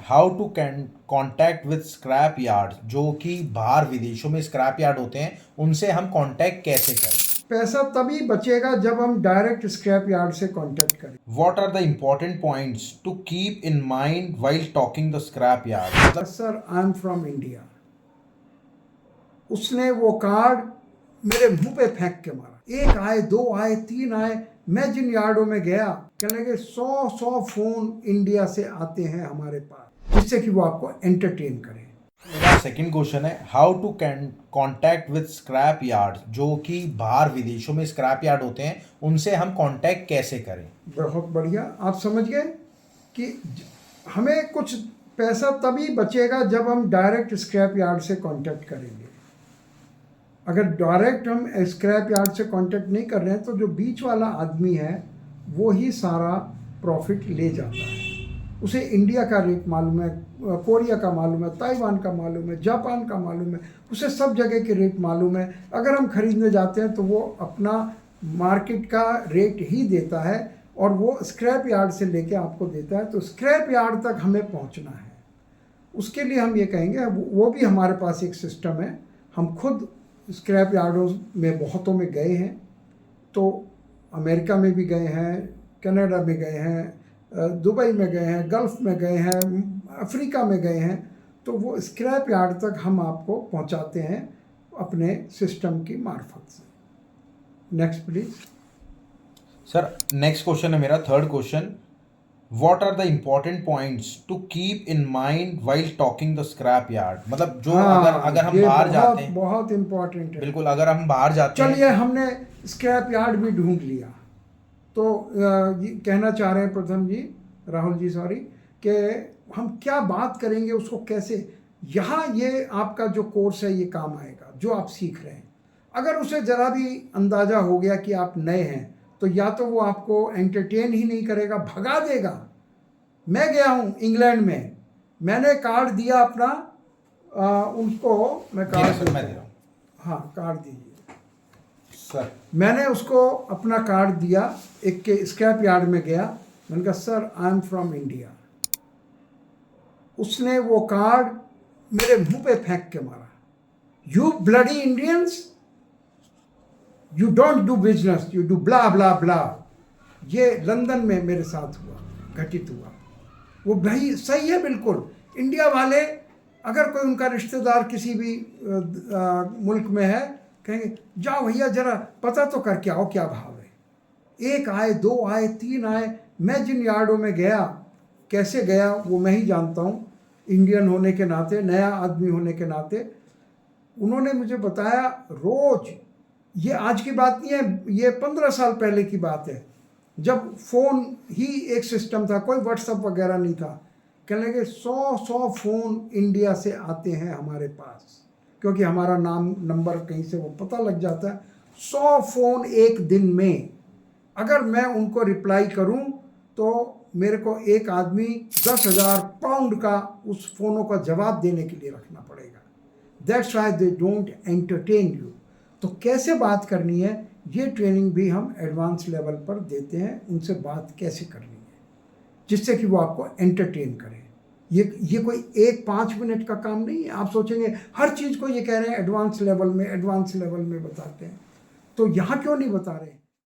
How to contact with scrap yard, जो कि बाहर विदेशों में स्क्रैप यार्ड होते हैं, उनसे हम कॉन्टैक्ट कैसे करें? पैसा तभी बचेगा जब हम डायरेक्ट स्क्रैप यार्ड से कांटेक्ट करें। What are the important points to keep in mind while talking the scrap yard? Sir, I am from India. उसने वो कार्ड मेरे मुंह पे फेंक के मारा। एक आए, दो आए, तीन आए। मैं जिन यार्डों में गया, कहने लगे 100 फोन इंडिया से आते हैं हमारे पास, जिससे कि वो आपको एंटरटेन करें। मेरा सेकंड क्वेश्चन है, how to contact with scrap yard, जो कि बाहर विदेशों में स्क्रैप यार्ड होते हैं, उनसे हम कॉन्टैक्ट कैसे करें? बहुत बढ़िया, आप समझ गए कि हमें कुछ पैसा तभी बचेगा जब हम डायरेक्ट स्क्रैप यार्ड से कांटेक्ट करेंगे। अगर डायरेक्ट हम स्क्रैप यार्ड से कांटेक्ट नहीं कर रहे हैं, तो जो बीच वाला आदमी है वो ही सारा प्रॉफिट ले जाता है। उसे इंडिया का रेट मालूम है, कोरिया का मालूम है, ताइवान का मालूम है, जापान का मालूम है, उसे सब जगह के रेट मालूम है। अगर हम खरीदने जाते हैं तो वो अपना मार्केट का रेट ही देता है और वो स्क्रैप यार्ड से लेके आपको देता है। तो स्क्रैप यार्ड तक हमें पहुंचना है, उसके लिए हम ये कहेंगे, वो भी हमारे पास एक सिस्टम है। हम खुद स्क्रैप यार्डों में बहुतों में गए हैं, तो अमेरिका में भी गए हैं, कनाडा में गए हैं, दुबई में गए हैं, गल्फ़ में गए हैं, अफ्रीका में गए हैं। तो वो स्क्रैप यार्ड तक हम आपको पहुंचाते हैं अपने सिस्टम की मार्फत से। Next please. Sir, next question है मेरा, third question, what are the important points to keep in mind while talking the scrap yard? मतलब जो अगर हम बाहर जाते हैं, बहुत इम्पोर्टेंट है। बिल्कुल, अगर हम बाहर जाते हैं। चलिए, हमने स्क्रैप यार्ड भी ढूंढ लिया, तो ये कहना चाह रहे हैं प्रथम जी, राहुल जी सॉरी, कि हम क्या बात करेंगे उसको कैसे। यहाँ ये आपका जो कोर्स है ये काम आएगा, जो आप सीख रहे हैं। अगर उसे ज़रा भी अंदाज़ा हो गया कि आप नए हैं, तो या तो वो आपको एंटरटेन ही नहीं करेगा, भगा देगा। मैं गया हूँ इंग्लैंड में, मैंने कार्ड दिया अपना, उनको मैं कार्ड सर, मैं दे रहा हूँ। हाँ, कार्ड दीजिए सर, मैंने उसको अपना कार्ड दिया, एक के स्क्रैप यार्ड में गया, मैंने कहा sir I am from India. उसने वो कार्ड मेरे मुंह पे फेंक के मारा। You bloody Indians, you don't do business, you do blah blah blah. ये लंदन में मेरे साथ हुआ, घटित हुआ। वो भाई सही है, बिल्कुल। इंडिया वाले अगर कोई उनका रिश्तेदार किसी भी मुल्क में है, कहेंगे जाओ भैया जरा पता तो करके आओ क्या भाव है। एक आए, दो आए, तीन आए। मैं जिन यार्डों में गया, कैसे गया वो मैं ही जानता हूँ, इंडियन होने के नाते, नया आदमी होने के नाते। उन्होंने मुझे बताया रोज़, ये आज की बात नहीं है, ये 15 साल पहले की बात है, जब फ़ोन ही एक सिस्टम था, कोई व्हाट्सअप वगैरह नहीं था। कहने लगे 100 फ़ोन इंडिया से आते हैं हमारे पास, क्योंकि हमारा नाम नंबर कहीं से वो पता लग जाता है। 100 फ़ोन एक दिन में, अगर मैं उनको रिप्लाई करूं तो मेरे को एक आदमी 10,000 पाउंड का उस फ़ोनों का जवाब देने के लिए रखना पड़ेगा। That's why they don't entertain you. तो कैसे बात करनी है, ये ट्रेनिंग भी हम एडवांस लेवल पर देते हैं। उनसे बात कैसे करनी है जिससे कि वो आपको एंटरटेन करें। ये कोई 1-5 मिनट का काम नहीं है। आप सोचेंगे हर चीज़ को ये कह रहे हैं एडवांस लेवल में, एडवांस लेवल में बताते हैं, तो यहाँ क्यों नहीं बता रहे हैं?